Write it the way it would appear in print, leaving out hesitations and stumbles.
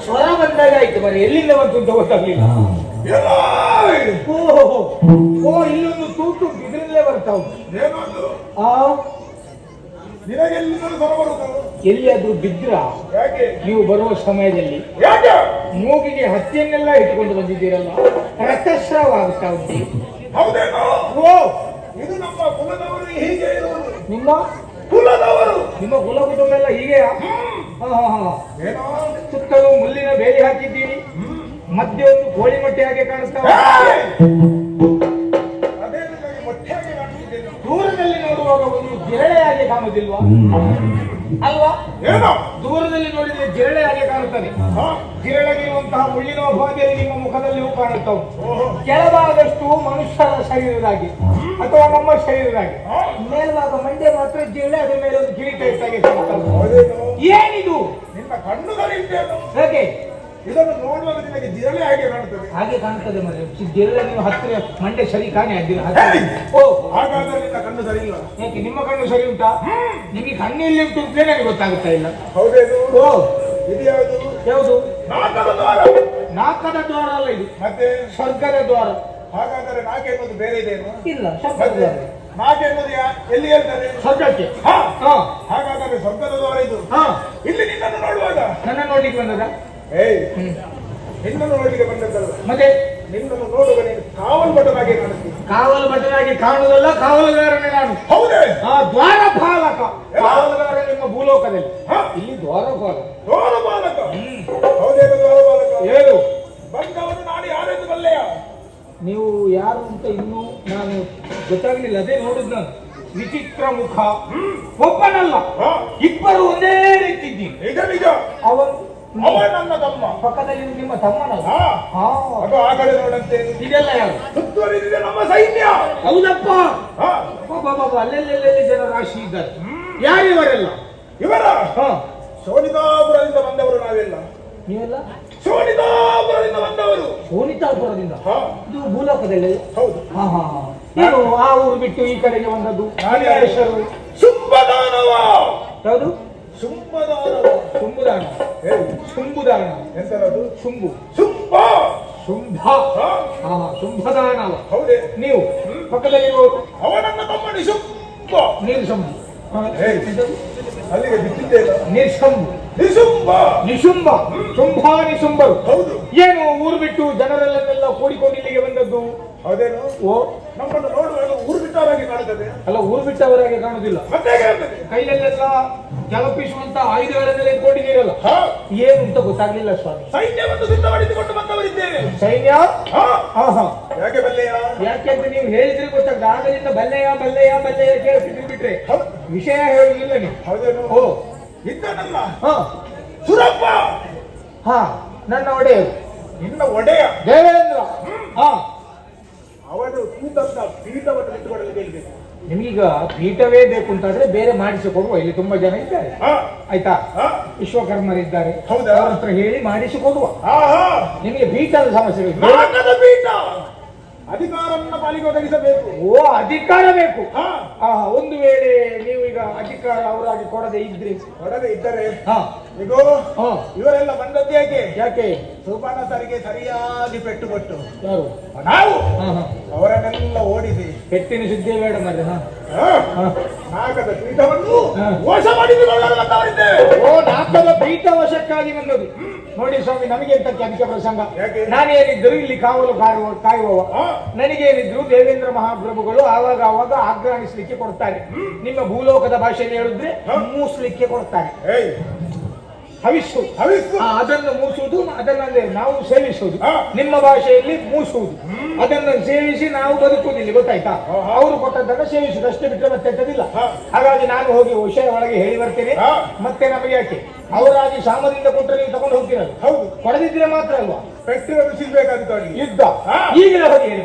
ಸ್ವರ ಬಂದಾಗ ಆಯ್ತು ಬರೀ ಎಲ್ಲಿಂದ ಬಂತು ಅಂತ ಗೊತ್ತಾಗ್ಲಿಲ್ಲ. ಓ ಇಲ್ಲೊಂದು ತೂತು ಇದರಲ್ಲೇ ಬರ್ತಾ ಉಂಟು. ಎಲ್ಲಿಯಾದ್ರೂ ಬಿದ್ರ ನೀವು ಬರುವ ಸಮಯದಲ್ಲಿ ಮೂಗಿಗೆ ಹತ್ತಿಯನ್ನೆಲ್ಲ ಇಟ್ಟುಕೊಂಡು ಬಂದಿದ್ದೀರಲ್ಲ, ರಕ್ತಸ್ರಾವ ಆಗುತ್ತಾ ಉಂಟು. ಓ ಇದು ನಮ್ಮ ಕುಲದವರು ಹೀಗೆ ಇರುವುದು. ನಿಮ್ಮ ಕುಲ ಕುಟುಂಬ ಎಲ್ಲ ಹೀಗೆಯಾ? ಸುತ್ತಲೂ ಮುಳ್ಳಿನ ಬೇಲಿ ಹಾಕಿದ್ದೀರಿ, ಮಧ್ಯೆ ಒಂದು ಕೋಳಿ ಮೊಟ್ಟೆ ಹಾಗೆ ಕಾಣಿಸ್ತಾ ದೂರದಲ್ಲಿ ನೋಡುವಾಗ ಒಂದು ಜಿರಳೆಯಾಗಿ ಕಾಣುವುದಿಲ್ವಾ? ಅಲ್ವಾ? ದೂರದಲ್ಲಿ ನೋಡಿದ್ರೆ ಜಿರಳೆಯಾಗಿ ಕಾಣುತ್ತದೆ. ಜಿರಳೆಗಿರುವಂತಹ ಮುಳ್ಳಿನ ಭಾಗದಲ್ಲಿ ನಿಮ್ಮ ಮುಖದಲ್ಲಿಯೂ ಕಾಣುತ್ತವೆ. ಕೆಳಭಾಗದಷ್ಟು ಮನುಷ್ಯರ ಶರೀರದಾಗಿ ಅಥವಾ ನಮ್ಮ ಶರೀರದಾಗಿ, ಮೇಲ್ಭಾಗ ಮಂಡ್ಯ ಮಾತ್ರ ಜಿರಳೆ, ಅದರ ಮೇಲೆ ಒಂದು ಕಿರೀಟ ಇಟ್ಟಾಗೆ ಕಾಣುತ್ತದೆ. ಏನಿದು? ನಿನ್ನ ಕಣ್ಣುಗಳಿದ್ದೇನು? ಹೇಗೆ ಇದನ್ನು ನೋಡುವಾಗ ನಿಮಗೆ ಜಿರಳೆ ಹಾಗೆ ಕಾಣುತ್ತದೆ. ಹಾಗೆ ಕಾಣುತ್ತದೆ ಮರೆ. ಜಿರಳೆ ನೀವು ಹತ್ತಿರ ಮಂಡ್ಯ ಸರಿ ಕಾಣೆ ಆಗಿಲ್ಲ. ಓ ಹಾಗಾದ್ರೆ ನಿನ್ನ ಕಣ್ಣು ಸರಿ ಇಲ್ಲ. ಯಾಕೆ ನಿಮ್ಮ ಕಣ್ಣು ಸರಿ ಉಂಟಾ? ನಿಮಗೆ ಕಣ್ಣು ಎಲ್ಲಿ ಉಂಟು ಅಂತ ನನಗೆ ಗೊತ್ತಾಗುತ್ತಾ ಇಲ್ಲ. ಹೌದೇನು? ಓ ಇದು ಯಾವುದು? ಯಾವುದು? ನಾಕದ ದ್ವಾರ. ನಾಕದ ದ್ವಾರ ಅಲ್ಲ ಇದು, ಮತ್ತೆ ಸ್ವರ್ಗದ ದ್ವಾರ. ಹಾಗಾದರೆ ನಾಕ ಎನ್ನುವುದು ಬೇರೆ ಇದೆಯೇನು? ಇಲ್ಲ, ಸ್ವರ್ಗದ ದ್ವಾರ. ನಾಕ ಎನ್ನುವುದು ಎಲ್ಲಿ ಹೇಳ್ತಾರೆ? ಸ್ವರ್ಗಕ್ಕೆ. ಹಾಗಾದರೆ ಸ್ವರ್ಗದ ದ್ವಾರ ಇದು. ಇಲ್ಲಿ ನಿನ್ನನ್ನು ನೋಡುವಾಗ ನನ್ನ ನೋಡ್ಲಿಕ್ಕೆ ಬಂದದ? ನಿನ್ನನ್ನು ನೋಡ್ಲಿಕ್ಕೆ ಬಂದದ್ದಲ್ಲ, ಮತ್ತೆ ನಿನ್ನನ್ನು ನೋಡುವಾಗ ನೀನು ಕಾವಲು ಭಟನಾಗಿ ಕಾಣುತ್ತೀನಿ. ಕಾವಲು ಭಟನಾಗಿ ಕಾಣುವುದಲ್ಲ, ಕಾವಲುಗಾರನೇ ನಾನು. ಹೌದೇ? ದ್ವಾರಪಾಲಕ. ಕಾವಲುಗಾರ ನಿಮ್ಮ ಭೂಲೋಕದಲ್ಲಿ, ಇಲ್ಲಿ ದ್ವಾರಪಾಲಕ. ದ್ವಾರಪಾಲಕ. ಹೌದೇ? ದ್ವಾರಪಾಲಕ ಏನು ಬಂದವನು ನಾನು ಯಾರೆಂದು ಬಲ್ಲೆಯ? ನೀವು ಯಾರು ಅಂತ ಇನ್ನೂ ನಾನು ಗೊತ್ತಾಗ್ಲಿಲ್ಲ. ಅದೇ ನೋಡುದು ನಾನು. ವಿಚಿತ್ರ ಮುಖ, ಒಬ್ಬನಲ್ಲ ಇಬ್ಬರು ಒಂದೇ ರೀತಿ ಇದ್ದೀನಿ. ನಿಜ ನಿಜ. ಅವ ನನ್ನ ತಮ್ಮ. ಪಕ್ಕದಲ್ಲಿ ನಿಮ್ಮ ತಮ್ಮನಲ್ಲ? ಅದು ಆ ಕಡೆ ನೋಡಂತೆ. ಇದೆಲ್ಲ ಯಾರು? ಸುತ್ತುವರಿದಿದೆ ನಮ್ಮ ಸೈನ್ಯ. ಹೌದಪ್ಪ. ಅಲ್ಲೆಲ್ಲೆಲ್ಲಿ ಜನ ರಾಶಿ ಇದ್ದಾರೆ. ಯಾರಿವರೆಲ್ಲ? ಇವರ ಶೋಣಿತಾಪುರದಿಂದ ಬಂದವರು ನಾವೆಲ್ಲ. ನೀವೆಲ್ಲ ಶೋಣಿತಾಪುರದಿಂದ ಬಂದವರು. ಶೋಣಿತಾಪುರದಿಂದ? ಇದು ಭೂಲೋಕದಲ್ಲಿ? ಹೌದು. ಏನು ಆ ಊರು ಬಿಟ್ಟು ಈ ಕಡೆಗೆ ಬಂದದ್ದು? ಹೆಸರು ಶುಂಭದಾನವ. ಯಾವುದು? ಶುಂಭದಾನವ. ಶುಂಭದಾನ. ಶುಂಭದಾನ ಎಂತರದು? ಶುಂಭು. ಶುಂಭ. ಶುಂಭ. ಶುಂಭದಾನವ. ಹೌದೇ? ನೀವು ಪಕ್ಕದಲ್ಲಿರುವವರು? ಅವನನ್ನ ತಮ್ಮ ನಿಶುಂಭ. ನಿರ್ಶಂಭು. ಅಲ್ಲಿಗೆ ಬಿಟ್ಟಿದ್ದೇನೆ. ನಿರ್ಶಂಭು. ನಿಶುಂಭ. ನಿಶುಂಭ. ಶುಂಭ ನಿಶುಂಭರು. ಹೌದು. ಏನು ಊರು ಬಿಟ್ಟು ಜನರೆಲ್ಲ ಕೂಡಿಕೊಂಡು ಇಲ್ಲಿಗೆ ಬಂದದ್ದು? ಹೌದೇನು? ಓ ನಮ್ಮನ್ನು ನೋಡುವಾಗ ಊರು ಬಿಟ್ಟವರಾಗಿ ಕಾಣುತ್ತದೆ. ಅಲ್ಲ, ಊರು ಬಿಟ್ಟವರಾಗಿ ಕಾಣುದಿಲ್ಲ. ಮತ್ತೆ ಕೈಯಲ್ಲೆಲ್ಲ ಜಲಪಿಸುವಂತ ಆಯುಧಗಳನ್ನೆಲ್ಲ ಇಟ್ಕೊಂಡಿದ್ದೀರಲ್ಲ, ಏನು ಅಂತ ಗೊತ್ತಾಗ್ಲಿಲ್ಲ ಸ್ವಾಮಿ. ಸೈನ್ಯವನ್ನು ಸಿದ್ಧಪಡಿಸಿಕೊಂಡು ಬಂದವರಿದ್ದೇವೆ. ಸೈನ್ಯ? ಯಾಕೆ ಬಲ್ಲೆಯ? ಯಾಕೆಂದ್ರೆ ನೀವು ಹೇಳಿದ್ರೆ ಗೊತ್ತಾಗ್ತದೆ. ಆಗಲಿಂದ ಬಲ್ಲೆಯ ಬಲ್ಲೆಯ ಬಲ್ಲೆಯ ಕೇಳಿಸಿದ್ರು ಬಿಟ್ರೆ ವಿಷಯ ಹೇಳುವುದಿಲ್ಲ ನೀವು. ಹೌದೇನು? ಓ ಇದ್ದನಲ್ಲ ಸುರಪ್ಪ. ನನ್ನ ಒಡೆಯರು. ನಿನ್ನ ಒಡೆಯ ದೇವೇಂದ್ರ. ಅವನು ಕೂತಂತ ಪೀಠವನ್ನು ಇಟ್ಟುಕೊಳ್ಳಲು ಕೇಳಬೇಕು. ನಿಮಗೀಗ ಪೀಠವೇ ಬೇಕು ಅಂತಾದ್ರೆ ಬೇರೆ ಮಾಡಿಸಿಕೊಡುವ. ಇಲ್ಲಿ ತುಂಬಾ ಜನ ಇದ್ದಾರೆ, ಆಯ್ತಾ? ವಿಶ್ವಕರ್ಮರಿದ್ದಾರೆ, ಅವ್ರ ಹತ್ರ ಹೇಳಿ ಮಾಡಿಸಿಕೊಡುವ. ನಿಮಗೆ ಪೀಠದ ಸಮಸ್ಯೆ ಬೇಕು. ಪೀಠ ಅಧಿಕಾರವನ್ನು ಪಾಲಿಗೆ ಒದಗಿಸಬೇಕು. ಓ ಅಧಿಕಾರ ಬೇಕು. ಒಂದು ವೇಳೆ ನೀವು ಈಗ ಅಧಿಕಾರ ಅವರಾಗಿ ಕೊಡದೆ ಇದ್ದರೆ ಈಗ ಇವರೆಲ್ಲ ಬಂದದ್ದು ಯಾಕೆ? ಸುಬಾನಸರಿಗೆ ಸರಿಯಾಗಿ ಪೆಟ್ಟು ಕೊಟ್ಟು ಯಾರು? ನಾವು ಅವರನ್ನೆಲ್ಲ ಓಡಿಸಿ ಪೆಟ್ಟಿನ ಸುದ್ದಿ ಬೇಡ ಮರೆ. ನಾಗದ ಪೀಠವನ್ನು ವಶ ಮಾಡಿಕೊಳ್ಳುತ್ತಿದ್ದೇವೆ. ಓ ನಾಗದ ಪೀಠ ವಶಕ್ಕಾಗಿ ಬಂದದ್ದು. ನೋಡಿ ಸ್ವಾಮಿ, ನಮಗೆ ಎಂತ ಅಂತ್ಯ ಪ್ರಸಂಗ. ನಾನೇನಿದ್ರು ಇಲ್ಲಿ ಕಾಯುವವ. ನನಗೇನಿದ್ರು ದೇವೇಂದ್ರ ಮಹಾಪ್ರಭುಗಳು ಆವಾಗ ಆಗ್ರಹಿಸಲಿಕ್ಕೆ ಕೊಡ್ತಾರೆ. ನಿಮ್ಮ ಭೂಲೋಕದ ಭಾಷೆಯಲ್ಲಿ ಹೇಳಿದ್ರೆ ಮೂಸ್ಲಿಕ್ಕೆ ಕೊಡ್ತಾರೆ. ಹವಿಸ್ಸು. ಅದನ್ನು ಮೂಸುವುದು, ಅದನ್ನಂದ್ರೆ ನಾವು ಸೇವಿಸುವುದು. ನಿಮ್ಮ ಭಾಷೆಯಲ್ಲಿ ಮೂಸುವುದು. ಅದನ್ನು ಸೇವಿಸಿ ನಾವು ಬದುಕುವುದಿಲ್ಲ, ಗೊತ್ತಾಯ್ತಾ? ಅವರು ಕೊಟ್ಟದ್ದನ್ನು ಸೇವಿಸುವುದು ಅಷ್ಟೇ ಬಿಟ್ಟರೆ ಮತ್ತೆ ಎಂತದಿಲ್ಲ. ಹಾಗಾಗಿ ನಾನು ಹೋಗಿ ವಿಷಯ ಒಳಗೆ ಹೇಳಿ ಬರ್ತೇನೆ. ಮತ್ತೆ ನಮಗೆ ಯಾಕೆ? ಅವರಾಗಿ ಸಾಮದಿಂದ ಕೊಟ್ಟರೆ ನೀವು ತಗೊಂಡು ಹೋಗ್ತೀರಲ್ಲ. ಹೌದು, ಕೊಡದಿದ್ರೆ ಮಾತ್ರ ಅಲ್ವಾ ಪೆಟ್ಟಿರೋದು ಸಿಗ್ಬೇಕಂತ ಯುದ್ಧ. ಈಗಿನ ಹೋಗಿ ಹೇಳಿ